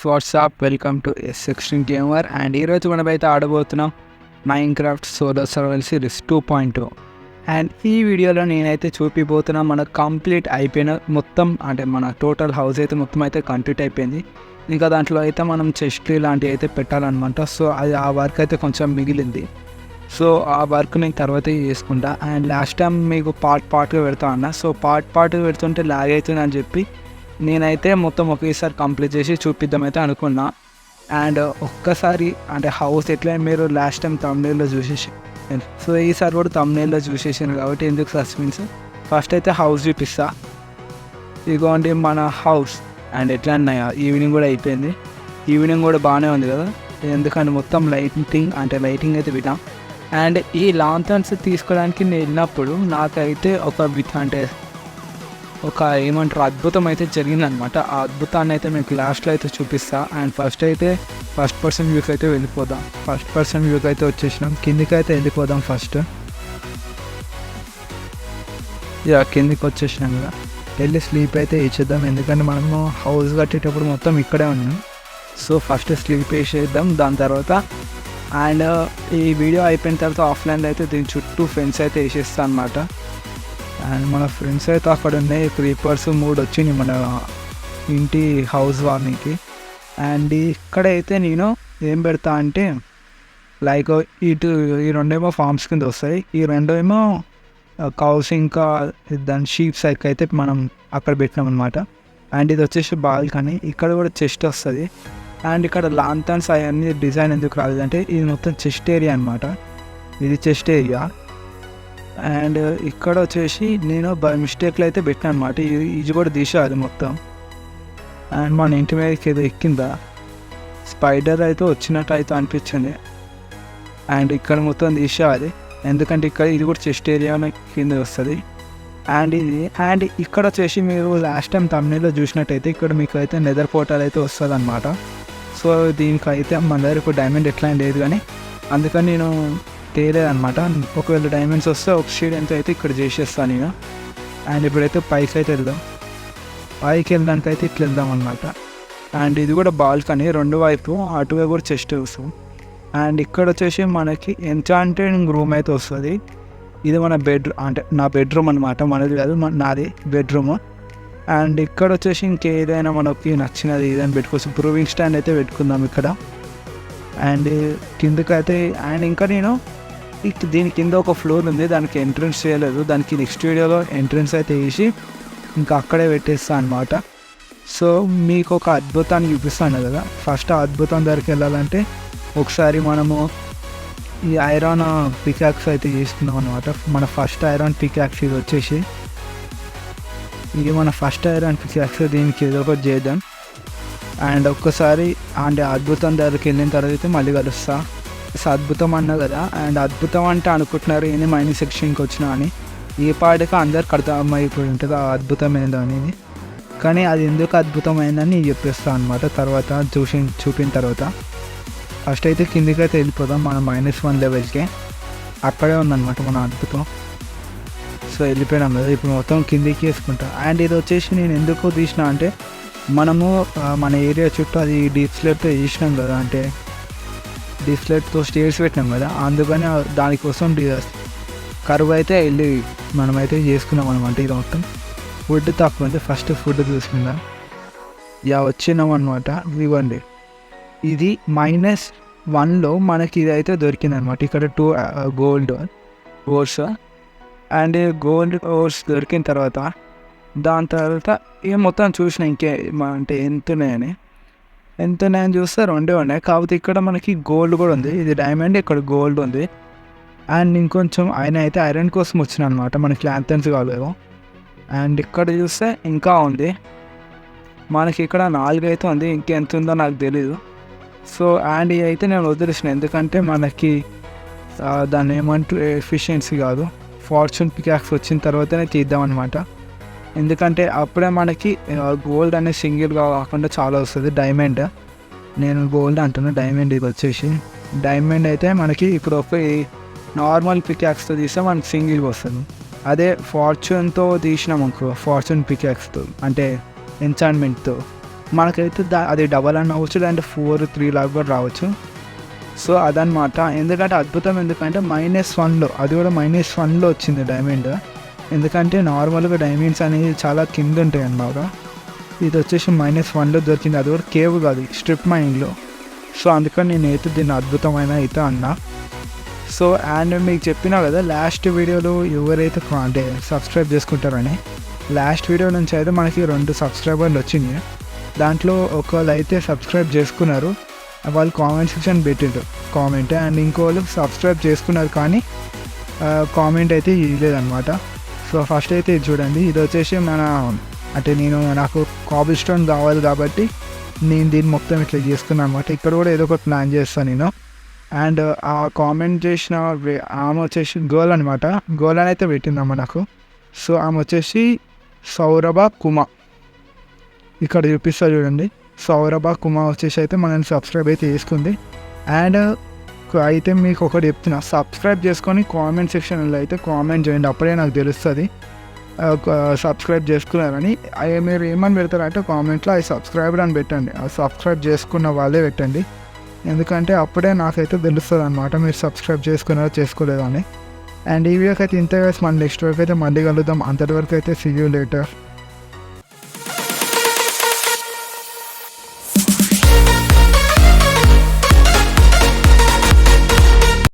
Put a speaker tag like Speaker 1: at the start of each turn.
Speaker 1: WhatsApp welcome to S16 gamer and ఈరోజు మనమైతే ఆడబోతున్నాం Minecraft solar survival series 2.2 and ఈ వీడియోలో నేనైతే చూపిపోతున్నా మన కంప్లీట్ అయిపోయిన మొత్తం అంటే మన టోటల్ హౌస్ అయితే మొత్తం అయితే కంప్లీట్ అయిపోయింది. ఇంకా దాంట్లో అయితే మనం చెస్ట్ లాంటివి అయితే పెట్టాలన్నమాట. సో అది ఆ వర్క్ అయితే కొంచెం మిగిలింది. సో ఆ వర్క్ నేను తర్వాత చేసుకుంటా. అండ్ లాస్ట్ టైం మీకు పార్ట్గా పెడతా అన్న. సో పార్ట్గా పెడుతుంటే లాగ్ అవుతుందని చెప్పి నేనైతే మొత్తం ఒకేసారి కంప్లీట్ చేసి చూపిద్దామైతే అనుకున్నా. అండ్ ఒక్కసారి అంటే హౌస్ ఎట్లా మీరు లాస్ట్ టైం తమ్నేల్లో చూసేసి, సో ఈసారి కూడా తమ్నేల్లో చూసేసాను కాబట్టి ఎందుకు సస్పెన్స్. ఫస్ట్ అయితే హౌస్ చూపిస్తా. ఇదిగోండి మన హౌస్. అండ్ ఎట్లా అన్నాయా ఈవినింగ్ కూడా అయిపోయింది. ఈవినింగ్ కూడా బాగానే ఉంది కదా, ఎందుకంటే మొత్తం లైటింగ్ అయితే పెట్టాం. అండ్ ఈ లాంతర్న్స్ తీసుకోవడానికి నేను వెళ్ళినప్పుడు నాకైతే ఒక ఏమంటారు అద్భుతం అయితే జరిగిందనమాట. ఆ అద్భుతాన్ని అయితే మీకు లాస్ట్లో అయితే చూపిస్తా. అండ్ ఫస్ట్ పర్సన్ వ్యూకి అయితే వెళ్ళిపోదాం. ఫస్ట్ పర్సన్ వ్యూకి అయితే వచ్చేసినాం. కిందికి అయితే వెళ్ళిపోదాం. ఫస్ట్ కిందికి వచ్చేసినాం కదా, వెళ్ళి స్లీప్ అయితే వేసేద్దాం. ఎందుకంటే మనము హౌస్ కట్టేటప్పుడు మొత్తం ఇక్కడే ఉన్నాం. సో ఫస్ట్ స్లీప్ వేసేద్దాం. దాని తర్వాత అండ్ ఈ వీడియో అయిపోయిన తర్వాత ఆఫ్లైన్లో అయితే దీని చుట్టూ ఫెన్స్ అయితే వేసేస్తాను అనమాట. అండ్ మన ఫ్రెండ్స్ అయితే అక్కడ ఉన్నాయి. క్రీపర్స్ 3 వచ్చినాయి మన ఇంటి హౌస్ వార్నింగ్కి. అండ్ ఇక్కడైతే నేను ఏం పెడతా అంటే లైక్ ఈ రెండేమో ఫార్మ్స్ కింద వస్తాయి, ఈ రెండేమో కౌస్ ఇంకా దాని షీప్స్ అయితే మనం అక్కడ పెట్టినాం అనమాట. అండ్ ఇది వచ్చేసి బాల్కనీ. ఇక్కడ కూడా చెస్ట్ వస్తుంది. అండ్ ఇక్కడ లాంతర్న్స్ అవన్నీ డిజైన్ ఎందుకు రాలేదంటే ఇది మొత్తం చెస్ట్ ఏరియా అనమాట. ఇది చెస్ట్ ఏరియా. అండ్ ఇక్కడ వచ్చేసి నేను బై మిస్టేక్లో అయితే పెట్టాను అనమాట. ఇది కూడా తీసేయాలి మొత్తం. అండ్ మన ఇంటి మీదకి ఏదో ఎక్కిందా స్పైడర్ అయితే వచ్చినట్టు అయితే అనిపించింది. అండ్ ఇక్కడ మొత్తం తీసేయాలి, ఎందుకంటే ఇక్కడ ఇది కూడా చెస్ట్ ఏరియా కింద వస్తుంది. అండ్ ఇక్కడ వచ్చేసి మీరు లాస్ట్ టైం తమిళలో చూసినట్టయితే ఇక్కడ మీకు అయితే నెదర్ పోర్టల్ అయితే వస్తుంది అనమాట. సో దీనికైతే మన దగ్గర ఇప్పుడు డైమండ్ ఎట్లా లేదు, కానీ అందుకని నేను తేలేదనమాట. ఒకవేళ డైమండ్స్ వస్తే ఆబ్సిడియన్ అయితే ఇక్కడ చేసేస్తాను నేను. అండ్ ఇప్పుడైతే పైకి అయితే వెళ్దాం. పైకి వెళ్ళడానికి అయితే ఇట్లా వెళ్దాం అనమాట. అండ్ ఇది కూడా బాల్కనీ, రెండు వైపు అటువైపు కూడా చెస్ట్ వస్తాం. అండ్ ఇక్కడ వచ్చేసి మనకి ఎంచాంటెడ్ రూమ్ అయితే వస్తుంది. ఇది మన బెడ్రూమ్, అంటే నా బెడ్రూమ్ అనమాట. మనది కాదు, నాది బెడ్రూమ్. అండ్ ఇక్కడ వచ్చేసి ఇంకేదైనా మనకి నచ్చినది ఏదైనా పెట్టుకోవచ్చు. ప్రూవింగ్ స్టాండ్ అయితే పెట్టుకుందాం ఇక్కడ. అండ్ కిందకైతే అండ్ ఇంకా నేను దీని కింద ఒక ఫ్లోర్ ఉంది, దానికి ఎంట్రన్స్ చేయలేదు. దానికి నెక్స్ట్ వీడియోలో ఎంట్రన్స్ అయితే వేసి ఇంకా అక్కడే పెట్టేస్తాను అనమాట. సో మీకు ఒక అద్భుతాన్ని చూపిస్తాను కదా. ఫస్ట్ ఆ అద్భుతం దగ్గరికి వెళ్ళాలంటే ఒకసారి మనము ఈ ఐరన్ పికాక్స్ అయితే చేసుకున్నాం అనమాట. మన ఫస్ట్ ఐరన్ పికాక్స్ ఇది వచ్చేసి ఇది మన ఫస్ట్ ఐరన్ పికాక్స్. దీనికి ఏదో ఒకటి చేద్దాం. అండ్ ఒక్కసారి అంటే అద్భుతం దగ్గరికి వెళ్ళిన తర్వాత అయితే మళ్ళీ కలుస్తా. అద్భుతం అన్నా కదా. అండ్ అద్భుతం అంటే అనుకుంటున్నారు ఏంటి మైనింగ్ సెక్షన్కి వచ్చినా అని. ఈ పాటికి అందరికి అర్థమైపోయి ఉంటుంది ఆ అద్భుతం ఏందో అనేది. కానీ అది ఎందుకు అద్భుతమైందని చెప్పేస్తాను అనమాట తర్వాత చూపిన తర్వాత. ఫస్ట్ అయితే కిందికి అయితే వెళ్ళిపోదాం మన -1 లెవెల్కి. అక్కడే ఉందన్నమాట మన అద్భుతం. సో వెళ్ళిపోయినాం కదా, ఇప్పుడు మొత్తం కిందికి వేసుకుంటా. అండ్ ఇది వచ్చేసి నేను ఎందుకు తీసిన అంటే మనము మన ఏరియా చుట్టూ అది డీప్ స్లేట్తో చేసినాం కదా, అంటే డీప్ స్లేట్తో స్టేర్స్ పెట్టినాం కదా, అందుకని దానికోసం కరువు అయితే వెళ్ళి మనమైతే చేసుకున్నాం అనమాట. ఇది మొత్తం ఫుడ్ తక్కువ అంటే ఫస్ట్ ఫుడ్ చూసుకుందాం. వచ్చినాం అనమాట. ఇవ్వండి, ఇది -1లో మనకి ఇది అయితే దొరికింది అనమాట. ఇక్కడ 2 గోల్డ్ ఓర్స్. అండ్ గోల్డ్ ఓర్స్ దొరికిన తర్వాత దాని తర్వాత ఇక మొత్తం చూసిన ఇంకే అంటే ఎంత ఉన్నాయని చూస్తే 2 ఉన్నాయి. కాకపోతే ఇక్కడ మనకి గోల్డ్ కూడా ఉంది. ఇది డైమండ్, ఇక్కడ గోల్డ్ ఉంది. అండ్ ఇంకొంచెం ఆయన అయితే ఐరన్ కోసం వచ్చిన అనమాట, మనకి ల్యాంతర్న్స్ కాలేదు. అండ్ ఇక్కడ చూస్తే ఇంకా ఉంది మనకి. ఇక్కడ 4 అయితే ఉంది, ఇంకెంత ఉందో నాకు తెలీదు. సో అండ్ ఇది అయితే నేను వదిలేసిన, ఎందుకంటే మనకి దాన్ని ఏమంటూ ఎఫిషియన్సీ కాదు, ఫార్చ్యూన్ పికాక్స్ వచ్చిన తర్వాతనే తీద్దామన్నమాట. ఎందుకంటే అప్పుడే మనకి గోల్డ్ అనేది సింగిల్గా కాకుండా చాలా వస్తుంది. డైమండ్, నేను గోల్డ్ అంటున్నా, డైమండ్ ఇది వచ్చేసి డైమండ్ అయితే మనకి ఇప్పుడు ఒక నార్మల్ పికాక్స్తో తీస్తే మనకి సింగిల్గా వస్తుంది. అదే ఫార్చ్యూన్తో తీసినాం అనుకో, ఫార్చ్యూన్ పికాక్స్తో అంటే ఎంచాన్మెంట్తో మనకైతే అది డబల్ అని అవ్వచ్చు, లేదంటే 4-3 లాగా కూడా రావచ్చు. సో అదనమాట. ఎందుకంటే అద్భుతం ఎందుకంటే -1లో, అది కూడా -1లో వచ్చింది డైమండ్. ఎందుకంటే నార్మల్గా డైమండ్స్ అనేవి చాలా కింద ఉంటాయి అన్నమాట. ఇది వచ్చేసి -1లో దొరికింది, అది కూడా కేవ్ కాదు, స్ట్రిప్ మైన్లో. సో అందుకని నేనైతే దీన్ని అద్భుతమైన అయితే అన్నా. సో అండ్ మీకు చెప్పినా కదా లాస్ట్ వీడియోలో ఎవరైతే అంటే సబ్స్క్రైబ్ చేసుకుంటారని, లాస్ట్ వీడియో నుంచి అయితే మనకి 2 సబ్స్క్రైబర్లు వచ్చింది. దాంట్లో ఒకళ్ళు అయితే సబ్స్క్రైబ్ చేసుకున్నారు, వాళ్ళు కామెంట్ సెక్షన్ పెట్టిండ్రు కామెంట్, అండ్ ఇంకోళ్ళు సబ్స్క్రైబ్ చేసుకున్నారు కానీ కామెంట్ అయితే ఇవ్వలేదన్నమాట. సో ఫస్ట్ అయితే ఇది చూడండి, ఇది వచ్చేసి అంటే నాకు కాబుల్ స్టోన్ కావాలి కాబట్టి నేను దీన్ని మొత్తం ఇట్లా చేసుకున్నాను అనమాట. ఇక్కడ కూడా ఏదో ఒకటి ప్లాన్ చేస్తాను నేను. అండ్ ఆ కామెంట్ చేసిన ఆమె వచ్చేసి గర్ల్ అనమాట, గర్ల్ అని అయితే పెట్టిందమ్మ నాకు. సో ఆమె వచ్చేసి సౌరభ కుమార్, ఇక్కడ చూపిస్తా చూడండి. సౌరభ కుమార్ వచ్చేసి అయితే మనల్ని సబ్స్క్రైబ్ అయితే చేసుకుంది. అండ్ అయితే మీకు ఒకటి చెప్తున్నా, సబ్స్క్రైబ్ చేసుకొని కామెంట్ సెక్షన్లో అయితే కామెంట్ చేయండి, అప్పుడే నాకు తెలుస్తుంది సబ్స్క్రైబ్ చేసుకున్నారని. మీరు ఏమని పెడతారంటే కామెంట్లో అది సబ్స్క్రైబర్ అని పెట్టండి, ఆ సబ్స్క్రైబ్ చేసుకున్న వాళ్ళే పెట్టండి. ఎందుకంటే అప్పుడే నాకైతే తెలుస్తుంది అనమాట మీరు సబ్స్క్రైబ్ చేసుకున్నారో చేసుకోలేదో అని. అండ్ ఈ వీడియోకి అయితే ఇంతే guys, మన నెక్స్ట్ వీడియోకి అయితే మళ్ళీ కలుద్దాం. అంతటి వరకు అయితే సీ యూ లేటర్.